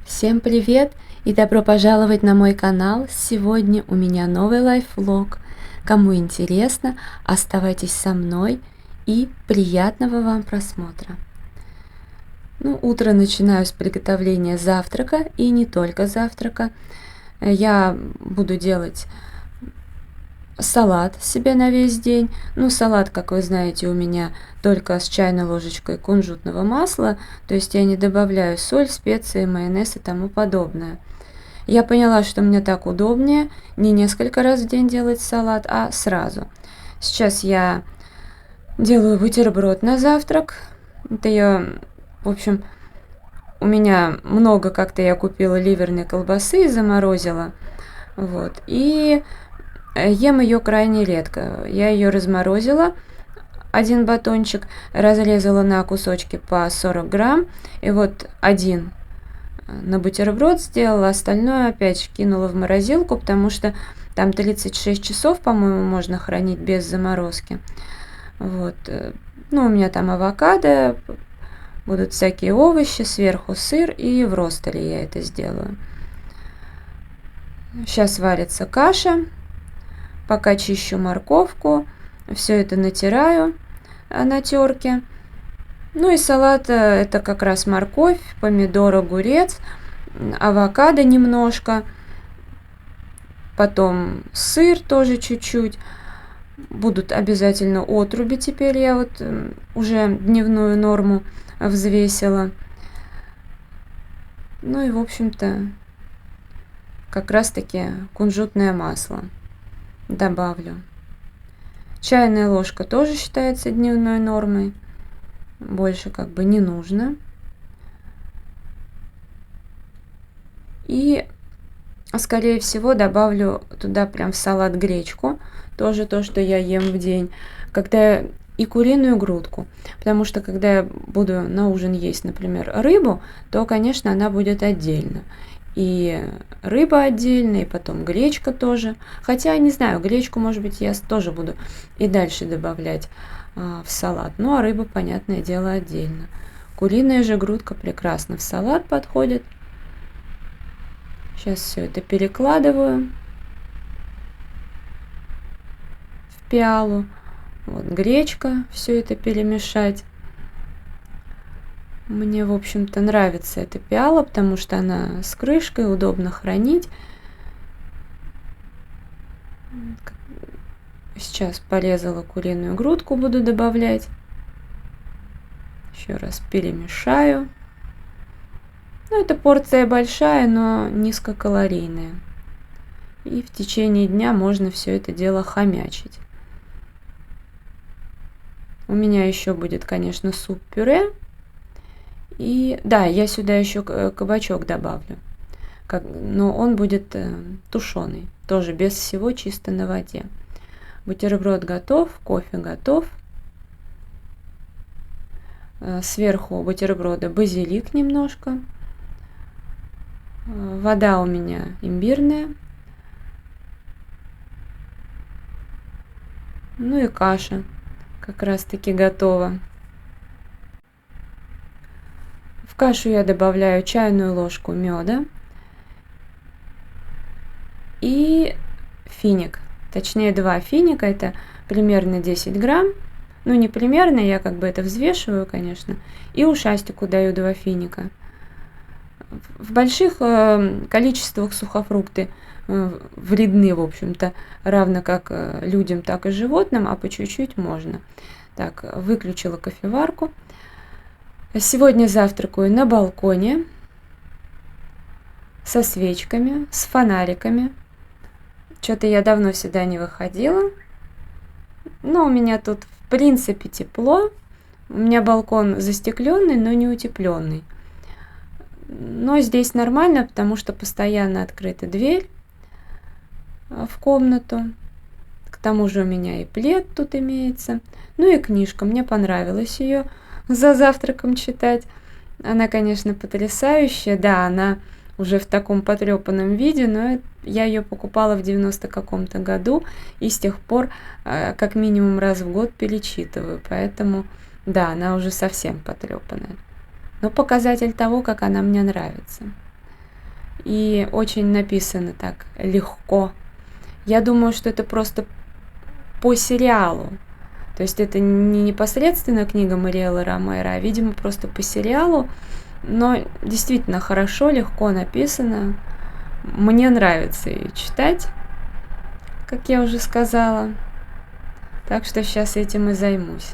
Всем привет и добро пожаловать на мой канал. Сегодня у меня новый лайфвлог. Кому интересно, оставайтесь со мной и приятного вам просмотра. Утро начинаю с приготовления завтрака и не только завтрака. Я буду делать салат себе на весь день. Салат, как вы знаете, у меня только с чайной ложечкой кунжутного масла, то есть я не добавляю соль, специи, майонез и тому подобное. Я поняла, что мне так удобнее не несколько раз в день делать салат, а сразу. Сейчас я делаю бутерброд на завтрак. В общем, у меня много как-то я купила ливерной колбасы и заморозила. И ем ее крайне редко. Я ее разморозила, один батончик, разрезала на кусочки по 40 грамм. И один на бутерброд сделала, остальное опять кинула в морозилку, потому что там 36 часов, по-моему, можно хранить без заморозки. У меня там авокадо, будут всякие овощи, сверху сыр, и в ростеле я это сделаю. Сейчас варится каша. Пока чищу морковку, все это натираю на терке. И салат это как раз морковь, помидор, огурец, авокадо немножко, потом сыр тоже чуть-чуть. Будут обязательно отруби, теперь я уже дневную норму взвесила. В общем-то, как раз-таки кунжутное масло добавлю. Чайная ложка тоже считается дневной нормой. Больше не нужно. И, скорее всего, добавлю туда прям в салат гречку. Тоже то, что я ем в день. И куриную грудку. Потому что, когда я буду на ужин есть, например, рыбу, то, конечно, она будет отдельно. И рыба отдельно, и потом гречка тоже. Хотя, не знаю, гречку, может быть, я тоже буду и дальше добавлять в салат. А рыба, понятное дело, отдельно. Куриная же грудка прекрасно в салат подходит. Сейчас все это перекладываю в пиалу. Гречка, все это перемешать. Мне, в общем-то, нравится эта пиала, потому что она с крышкой, удобно хранить. Сейчас порезала куриную грудку, буду добавлять. Еще раз перемешаю. Эта порция большая, но низкокалорийная. И в течение дня можно все это дело хомячить. У меня еще будет, конечно, суп-пюре. И да, я сюда еще кабачок добавлю. Но он будет тушеный. Тоже без всего, чисто на воде. Бутерброд готов, кофе готов. Сверху бутерброда базилик немножко. Вода у меня имбирная. И каша как раз-таки готова. В кашу я добавляю чайную ложку меда и финик. Точнее, 2 финика, это примерно 10 грамм. Не примерно, я это взвешиваю, конечно. И ушастику даю 2 финика. В больших количествах сухофрукты вредны, в общем-то, равно как людям, так и животным, а по чуть-чуть можно. Так, выключила кофеварку. Сегодня завтракаю на балконе со свечками, с фонариками. Что-то я давно сюда не выходила. Но у меня тут, в принципе, тепло. У меня балкон застекленный, но не утепленный. Но здесь нормально, потому что постоянно открыта дверь в комнату. К тому же у меня и плед тут имеется. И книжка. Мне понравилось ее за завтраком читать. Она, конечно, потрясающая. Да, она уже в таком потрепанном виде, но я ее покупала в 90 каком-то году и с тех пор как минимум раз в год перечитываю. Поэтому, да, она уже совсем потрепанная. Но показатель того, как она мне нравится. и очень написано так легко. Я думаю, что это просто по сериалу. То есть это не непосредственно книга Мариэлы Ромеро, а, видимо, просто по сериалу. Но действительно хорошо, легко написано. Мне нравится ее читать, как я уже сказала. Так что сейчас этим и займусь.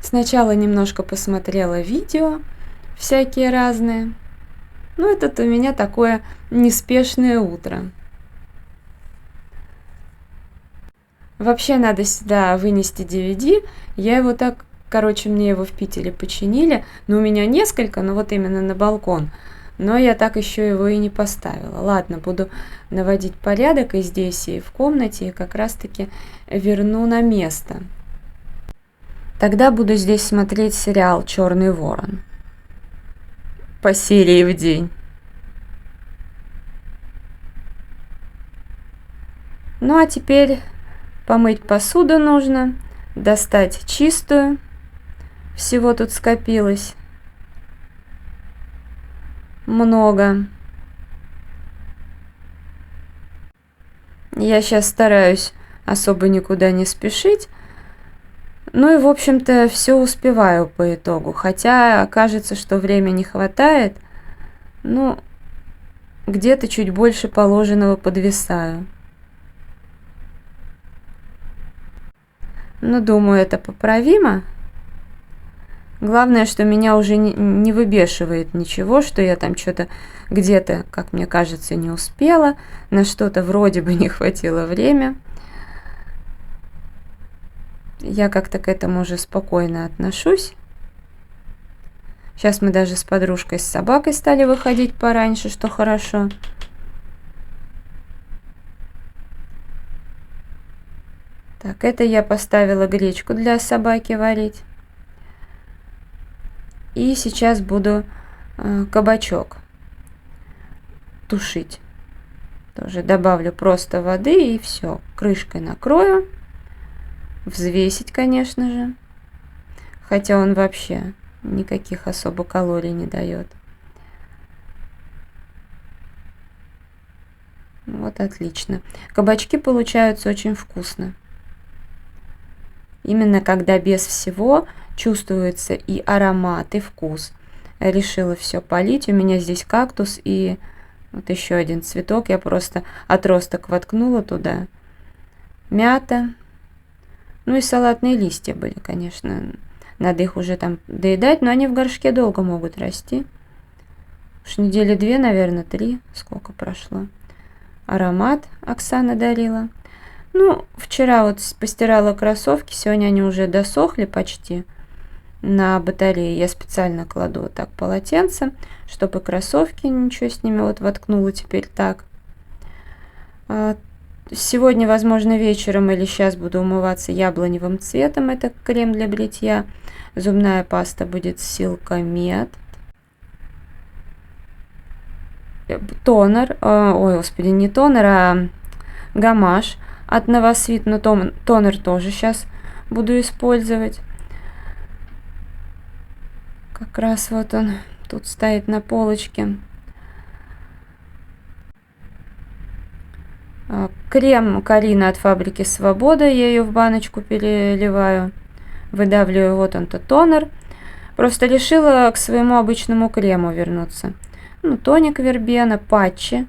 Сначала немножко посмотрела видео, всякие разные. Ну, это у меня такое неспешное утро. Вообще надо сюда вынести DVD. Я его так, мне его в Питере починили. Но у меня несколько, но вот именно на балкон. Но я так еще его и не поставила. Ладно, буду наводить порядок и здесь, и в комнате, и как раз-таки верну на место. Тогда буду здесь смотреть сериал «Черный ворон» по серии в день. Ну а теперь помыть посуду нужно, достать чистую. Всего тут скопилось много. Я сейчас стараюсь особо никуда не спешить. Ну и, в общем-то, все успеваю по итогу. Хотя кажется, что времени не хватает. Ну, где-то чуть больше положенного подвисаю. Ну, думаю, это поправимо. Главное, что меня уже не выбешивает ничего, что я там что-то где-то, как мне кажется, не успела. На что-то вроде бы не хватило времени. Я как-то к этому уже спокойно отношусь. Сейчас мы даже с подружкой, с собакой стали выходить пораньше, что хорошо. Так, это я поставила гречку для собаки варить. И сейчас буду кабачок тушить. Тоже добавлю просто воды и все. Крышкой накрою. Взвесить, конечно же. Хотя он вообще никаких особо калорий не дает. Вот отлично. Кабачки получаются очень вкусно. Именно когда без всего чувствуется и аромат, и вкус. Я решила все полить. У меня здесь кактус и вот еще один цветок. Я просто отросток воткнула туда. Мята. Ну и салатные листья были, конечно. Надо их уже там доедать, но они в горшке долго могут расти. Уж недели 2, наверное, 3. Сколько прошло. Аромат Оксана дарила. Ну, вчера вот постирала кроссовки, сегодня они уже досохли почти на батарее. Я специально кладу вот так полотенце, чтобы кроссовки, ничего с ними, вот воткнула теперь так. Сегодня, возможно, вечером или сейчас буду умываться яблоневым цветом. Это крем для бритья. Зубная паста будет Силкомед. Тонер. Ой, господи, не тонер, а гамаш от Новосвит. Но тонер тоже сейчас буду использовать. Как раз вот он тут стоит на полочке. Крем Карина от фабрики Свобода, я ее в баночку переливаю, выдавливаю, вот он-то тонер. Просто решила к своему обычному крему вернуться. Ну, тоник вербена, патчи,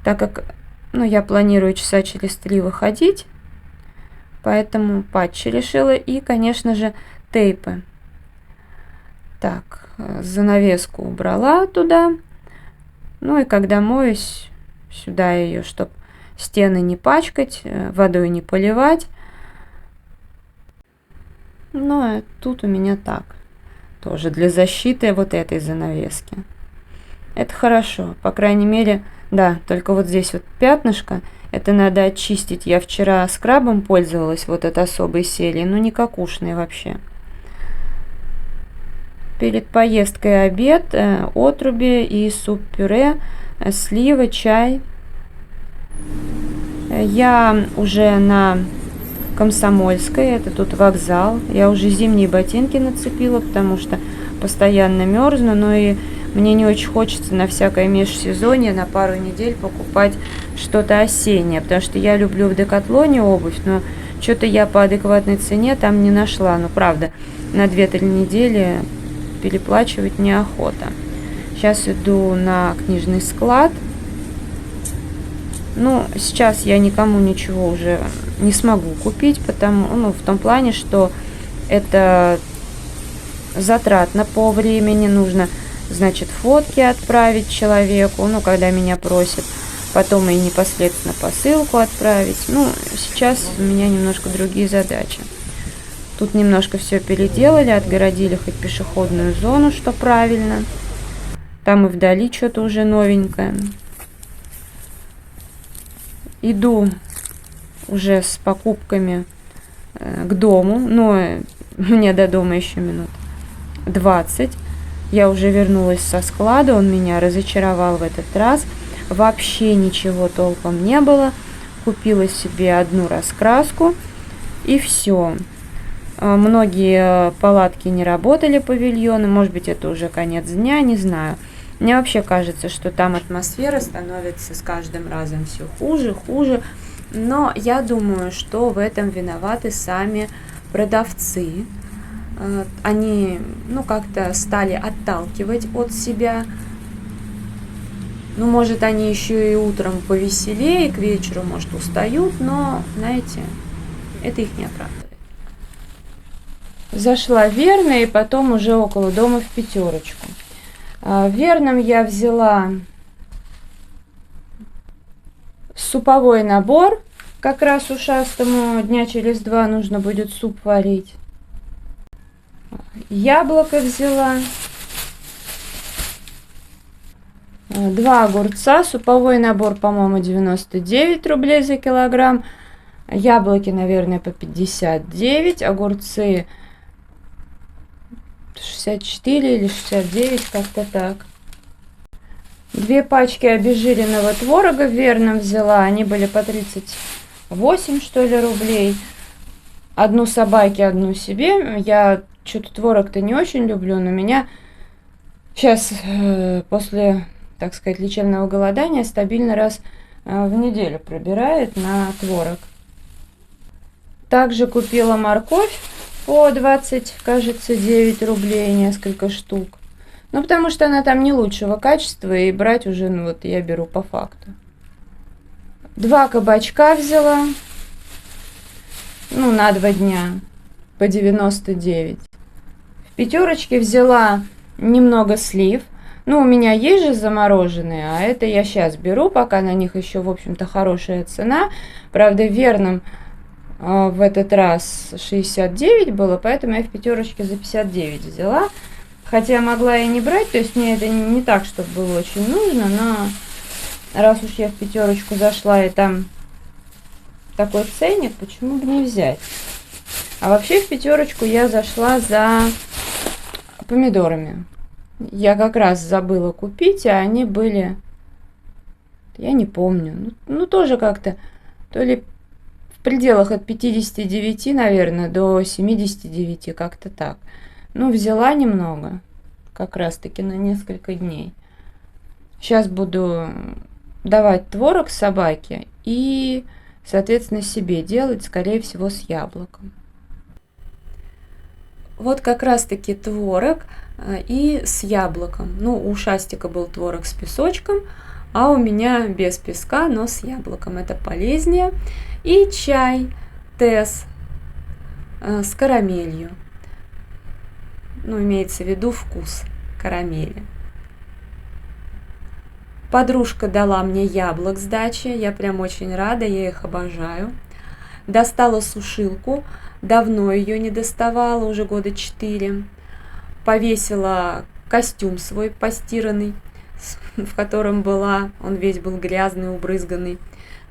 так как, ну, я планирую часа через 3 выходить, поэтому патчи решила и, конечно же, тейпы. Так, занавеску убрала туда, ну и когда моюсь, сюда ее, чтобы стены не пачкать, водой не поливать. Ну, а тут у меня так. Тоже для защиты вот этой занавески. Это хорошо. По крайней мере, да, только вот здесь вот пятнышко. Это надо очистить. Я вчера скрабом пользовалась вот от особой серии. Ну, никакушный вообще. Перед поездкой обед, отруби и суп-пюре, слива, чай. Я уже на Комсомольская, это тут вокзал. Я уже зимние ботинки нацепила, потому что постоянно мерзну, но и мне не очень хочется на всякое межсезонье на пару недель покупать что-то осеннее, потому что я люблю в Декатлоне обувь, но что-то я по адекватной цене там не нашла. Ну, правда, на 2-3 недели переплачивать неохота. Сейчас иду на книжный склад. Ну, сейчас я никому ничего уже не смогу купить, в том плане, что это затратно по времени, нужно, значит, фотки отправить человеку, когда меня просят, потом и непосредственно посылку отправить. Ну, сейчас у меня немножко другие задачи. Тут немножко все переделали, отгородили хоть пешеходную зону, что правильно. Там и вдали что-то уже новенькое. Иду уже с покупками к дому, но мне до дома еще минут 20. Я уже вернулась со склада, он меня разочаровал в этот раз. Вообще ничего толком не было. Купила себе одну раскраску и все. Многие палатки не работали, павильоны, может быть, это уже конец дня, не знаю. Мне вообще кажется, что там атмосфера становится с каждым разом все хуже, хуже. Но я думаю, что в этом виноваты сами продавцы. Они, как-то стали отталкивать от себя. Может, они еще и утром повеселее, к вечеру, может, устают, но, знаете, это их не оправдывает. Зашла в Верно и потом уже около дома в Пятерочку. В Верном я взяла суповой набор. Как раз ушастому дня через 2 нужно будет суп варить. Яблоко взяла. 2 огурца. Суповой набор, по-моему, 99 рублей за килограмм. Яблоки, наверное, по 59. Огурцы 64 или 69, как-то так. 2 пачки обезжиренного творога в Верном взяла. Они были по 38, что ли, рублей. Одну собаке, одну себе. Я что-то творог-то не очень люблю, но меня сейчас после, так сказать, лечебного голодания стабильно раз в неделю пробирает на творог. Также купила морковь по 20, кажется, 9 рублей, несколько штук. Потому что она там не лучшего качества, и брать уже, я беру по факту. 2 кабачка взяла, на 2 дня, по 99. В Пятерочке взяла немного слив. У меня есть же замороженные, а это я сейчас беру, пока на них еще, в общем-то, хорошая цена. Правда, в Верном в этот раз 69 было, поэтому я в Пятерочке за 59 взяла. Хотя могла и не брать, то есть мне это не так, чтобы было очень нужно, но раз уж я в Пятерочку зашла и там такой ценник, почему бы не взять? А вообще в Пятерочку я зашла за помидорами. Я как раз забыла купить, а они были, я не помню, тоже как-то, то ли в пределах от 59, наверное, до 79, как-то так. Взяла немного, как раз-таки на несколько дней. Сейчас буду давать творог собаке и, соответственно, себе делать, скорее всего, с яблоком. Вот как раз-таки творог и с яблоком. У Шастика был творог с песочком, а у меня без песка, но с яблоком. Это полезнее. И чай Тесс с карамелью. Имеется в виду вкус карамели. Подружка дала мне яблок с дачи. Я прям очень рада, я их обожаю. Достала сушилку. Давно ее не доставала, уже года 4. Повесила костюм свой постиранный, в котором была. Он весь был грязный, убрызганный.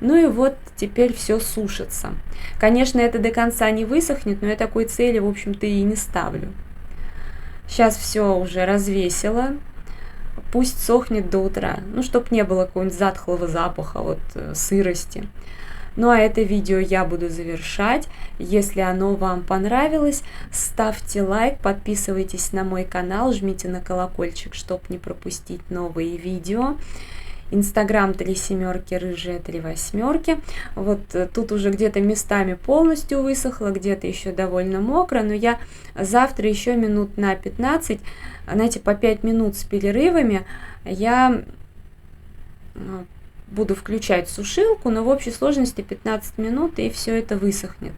И вот теперь все сушится. Конечно, это до конца не высохнет, но я такой цели, в общем-то, и не ставлю. Сейчас все уже развесила. Пусть сохнет до утра. Чтоб не было какого-нибудь затхлого запаха, сырости. Ну а это видео я буду завершать. Если оно вам понравилось, ставьте лайк, подписывайтесь на мой канал, жмите на колокольчик, чтобы не пропустить новые видео. Инстаграм 3 семерки, рыжая 3 восьмерки. Вот тут уже где-то местами полностью высохло, где-то еще довольно мокро, но я завтра еще минут на 15, знаете, по 5 минут с перерывами я буду включать сушилку, но в общей сложности 15 минут, и все это высохнет.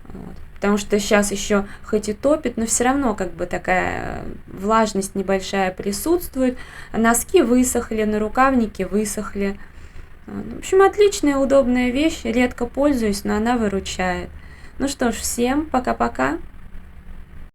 Вот. Потому что сейчас еще хоть и топит, но все равно как бы такая влажность небольшая присутствует. Носки высохли, нарукавники высохли. В общем, отличная, удобная вещь. Редко пользуюсь, но она выручает. Ну что ж, всем пока-пока.